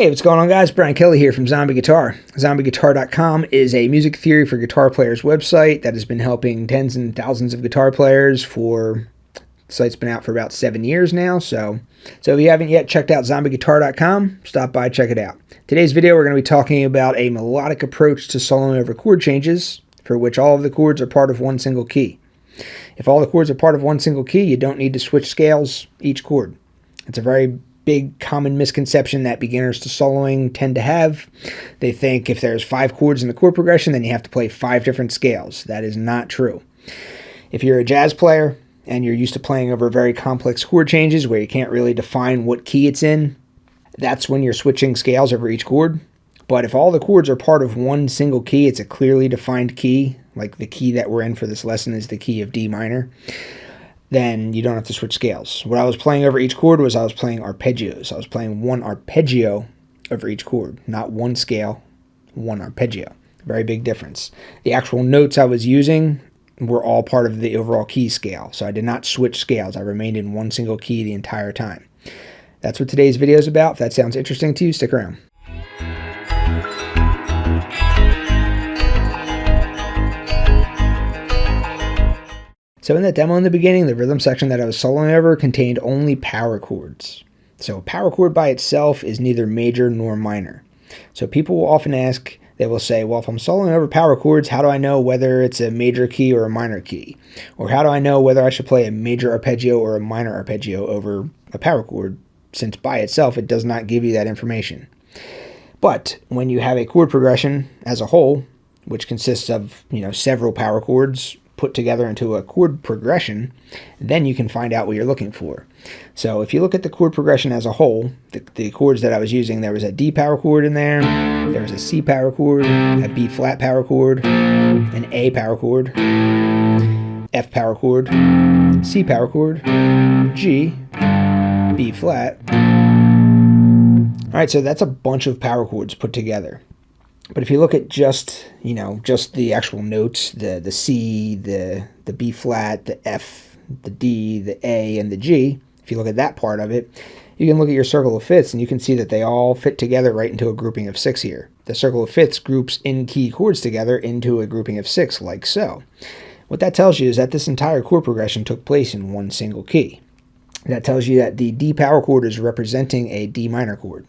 Hey, what's going on, guys? Brian Kelly here from Zombie Guitar. ZombieGuitar.com is a music theory for guitar players website that has been helping tens and thousands of guitar players the site's been out for about 7 years now. So if you haven't yet checked out ZombieGuitar.com, stop by, check it out. Today's video, we're going to be talking about a melodic approach to soloing over chord changes, for which all of the chords are part of one single key. If all the chords are part of one single key, you don't need to switch scales each chord. It's a very big common misconception that beginners to soloing tend to have. They think if there's 5 chords in the chord progression, then you have to play 5 different scales. That is not true. If you're a jazz player and you're used to playing over very complex chord changes where you can't really define what key it's in, that's when you're switching scales over each chord. But if all the chords are part of one single key, it's a clearly defined key, like the key that we're in for this lesson is the key of D minor, then you don't have to switch scales. What I was playing over each chord was I was playing arpeggios. I was playing one arpeggio over each chord, not one scale, one arpeggio. Very big difference. The actual notes I was using were all part of the overall key scale, so I did not switch scales. I remained in one single key the entire time. That's what today's video is about. If that sounds interesting to you, stick around. So in the demo in the beginning, the rhythm section that I was soloing over contained only power chords. So a power chord by itself is neither major nor minor. So people will often ask, they will say, well, if I'm soloing over power chords, how do I know whether it's a major key or a minor key? Or how do I know whether I should play a major arpeggio or a minor arpeggio over a power chord, since by itself it does not give you that information. But when you have a chord progression as a whole, which consists of, several power chords put together into a chord progression, then you can find out what you're looking for. So if you look at the chord progression as a whole, the chords that I was using, there was a D power chord in there was a C power chord, a B flat power chord, an A power chord, F power chord, C power chord, G, B flat. All right, so that's a bunch of power chords put together. But if you look at just the actual notes, the C, the B flat, the F, the D, the A, and the G, if you look at that part of it, you can look at your circle of fifths and you can see that they all fit together right into a grouping of 6 here. The circle of fifths groups in-key chords together into a grouping of 6, like so. What that tells you is that this entire chord progression took place in one single key. That tells you that the D power chord is representing a D minor chord.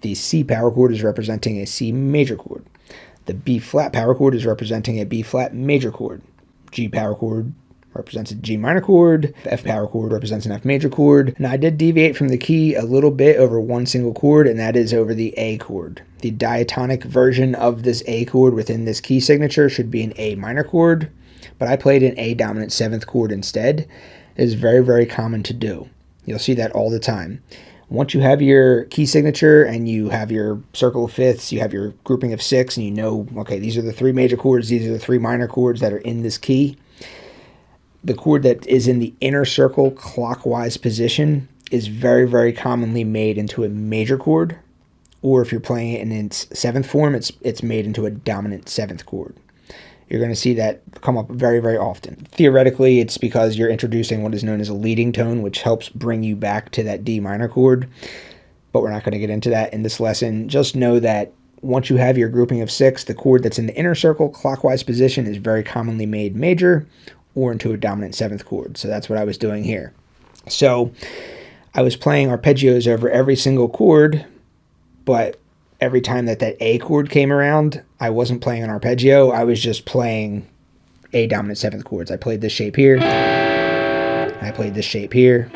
The C power chord is representing a C major chord. The B flat power chord is representing a B flat major chord. G power chord represents a G minor chord. The F power chord represents an F major chord. And I did deviate from the key a little bit over one single chord, and that is over the A chord. The diatonic version of this A chord within this key signature should be an A minor chord, but I played an A dominant 7th chord instead. It is very, very common to do. You'll see that all the time. Once you have your key signature and you have your circle of fifths, you have your grouping of 6, and you know, okay, these are the 3 major chords, these are the 3 minor chords that are in this key. The chord that is in the inner circle clockwise position is very, very commonly made into a major chord, or if you're playing it in its 7th form, it's made into a dominant 7th chord. You're going to see that come up very, very often. Theoretically, it's because you're introducing what is known as a leading tone, which helps bring you back to that D minor chord. But we're not going to get into that in this lesson. Just know that once you have your grouping of 6, the chord that's in the inner circle clockwise position is very commonly made major or into a dominant 7th chord. So that's what I was doing here. So I was playing arpeggios over every single chord, but every time that A chord came around, I wasn't playing an arpeggio. I was just playing A dominant 7th chords. I played this shape here. I played this shape here.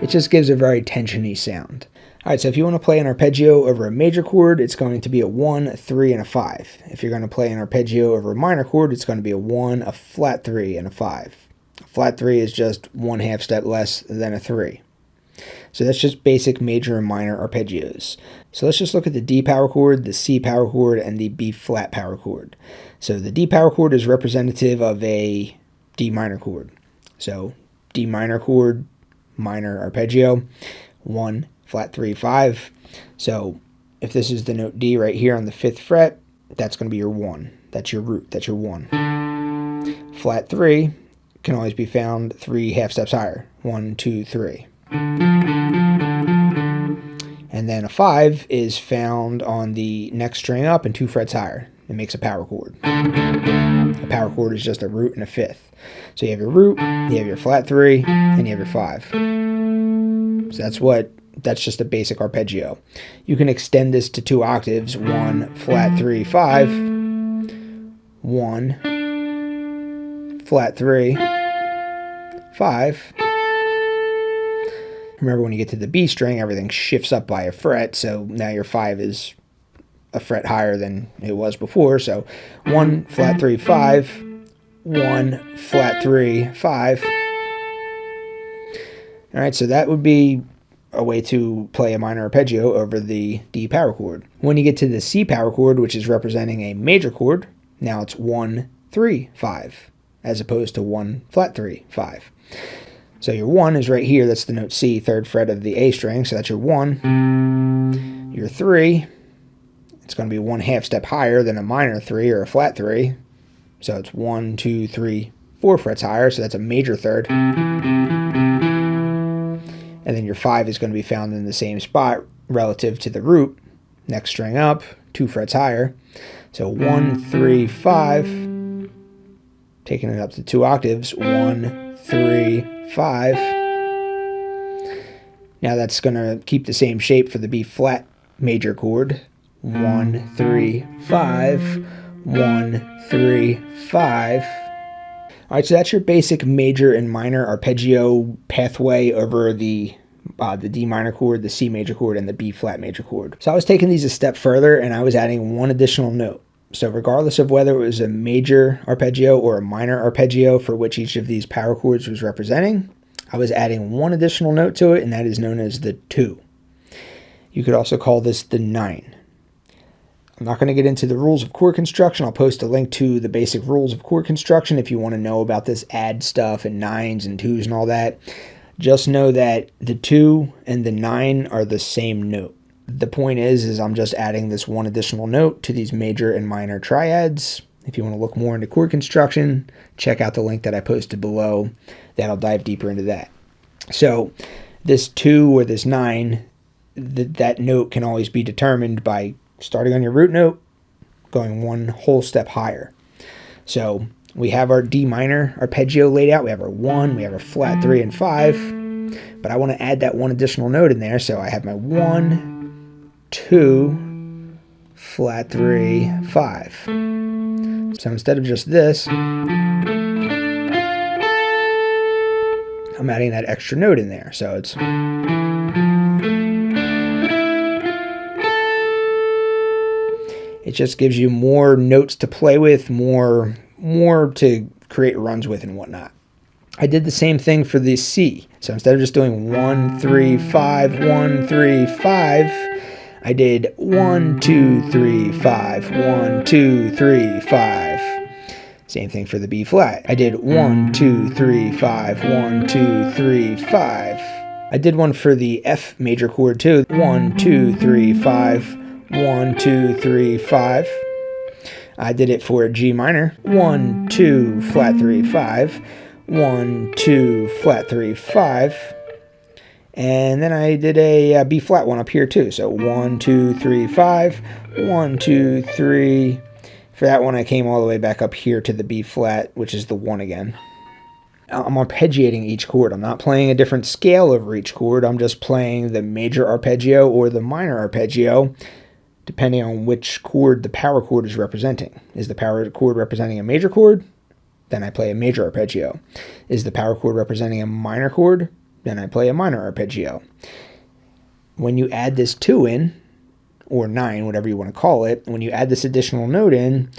It just gives a very tensiony sound. All right, so if you want to play an arpeggio over a major chord, it's going to be a 1, a 3, and a 5. If you're going to play an arpeggio over a minor chord, it's going to be a 1, a flat 3, and a 5. A flat 3 is just 1/2 step less than a 3. So that's just basic major and minor arpeggios. So let's just look at the D power chord, the C power chord, and the B flat power chord. So the D power chord is representative of a D minor chord. So D minor chord, minor arpeggio, 1, flat 3, 5. So if this is the note D right here on the 5th fret, that's going to be your 1. That's your root. That's your 1. Flat 3 can always be found 3 half steps higher. 1, 2, 3. And And then a 5 is found on the next string up and 2 frets higher. It makes a power chord. A power chord is just a root and a fifth. So you have your root, you have your flat 3, and you have your 5. So that's just a basic arpeggio. You can extend this to 2 octaves, 1 flat 3 5, 1 flat 3 5. Remember, when you get to the B string, everything shifts up by a fret, so now your 5 is a fret higher than it was before. So 1 flat 3 5, 1 flat 3 5. All right, so that would be a way to play a minor arpeggio over the D power chord. When you get to the C power chord, which is representing a major chord, now it's 1 3 5 as opposed to 1 flat 3 5. So your 1 is right here. That's the note C, 3rd fret of the A string. So that's your 1. Your 3, it's going to be 1/2 step higher than a minor 3 or a flat 3. So it's 1, 2, 3, 4 frets higher. So that's a major 3rd. And then your 5 is going to be found in the same spot relative to the root. Next string up, 2 frets higher. So 1, 3, 5. Taking it up to 2 octaves. 1, 3, 5. Now that's going to keep the same shape for the B flat major chord. 1, 3, 5. 1, 3, 5. All right, so that's your basic major and minor arpeggio pathway over the D minor chord, the C major chord, and the B flat major chord. So I was taking these a step further, and I was adding one additional note. So regardless of whether it was a major arpeggio or a minor arpeggio for which each of these power chords was representing, I was adding one additional note to it, and that is known as the 2. You could also call this the 9. I'm not going to get into the rules of chord construction. I'll post a link to the basic rules of chord construction if you want to know about this add stuff and 9s and 2s and all that. Just know that the 2 and the 9 are the same note. The point is I'm just adding this one additional note to these major and minor triads. If you want to look more into chord construction, check out the link that I posted below. That'll dive deeper into that. So this 2 or this 9, that note can always be determined by starting on your root note, going one whole step higher. So we have our D minor arpeggio laid out. We have our 1, we have our flat 3 and 5, but I want to add that one additional note in there. So I have my 1, 2, flat 3, 5. So instead of just this, I'm adding that extra note in there. So it's it just gives you more notes to play with, more to create runs with and whatnot. I did the same thing for the C. So instead of just doing 1, 3, 5, 1, 3, 5, I did 1, 2, 3, 5, 1, 2, 3, 5. Same thing for the B flat. I did 1, 2, 3, 5, 1, 2, 3, 5. I did one for the F major chord too. 1, 2, 3, 5, 1, 2, 3, 5. I did it for a G minor. 1, 2, flat 3, 5. 1, 2, flat 3, 5. And then I did a B flat one up here too. So 1, 2, 3, 5. 1, 2, 3. For that one, I came all the way back up here to the B flat, which is the 1 again. I'm arpeggiating each chord. I'm not playing a different scale over each chord. I'm just playing the major arpeggio or the minor arpeggio, depending on which chord the power chord is representing. Is the power chord representing a major chord? Then I play a major arpeggio. Is the power chord representing a minor chord? Then I play a minor arpeggio. When you add this 2 in, or 9, whatever you want to call it, when you add this additional note in,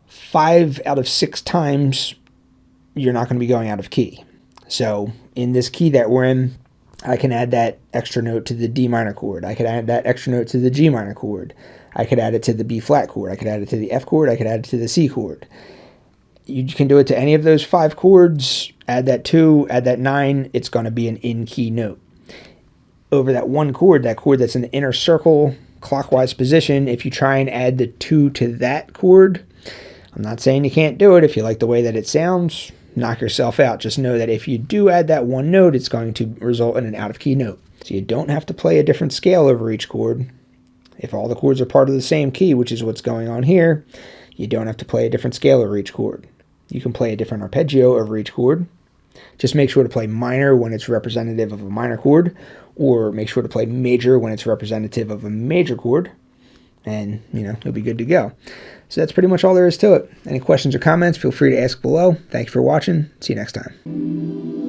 5 out of 6 times you're not going to be going out of key. So in this key that we're in, I can add that extra note to the D minor chord. I could add that extra note to the G minor chord. I could add it to the B flat chord. I could add it to the F chord. I could add it to the C chord. You can do it to any of those 5 chords. Add that 2, add that 9. It's going to be an in-key note. Over that one chord, that chord that's in the inner circle, clockwise position, if you try and add the 2 to that chord, I'm not saying you can't do it. If you like the way that it sounds, knock yourself out. Just know that if you do add that one note, it's going to result in an out-of-key note. So you don't have to play a different scale over each chord. If all the chords are part of the same key, which is what's going on here, you don't have to play a different scale over each chord. You can play a different arpeggio over each chord. Just make sure to play minor when it's representative of a minor chord, or make sure to play major when it's representative of a major chord, and you'll be good to go. So that's pretty much all there is to it. Any questions or comments, feel free to ask below. Thank you for watching. See you next time.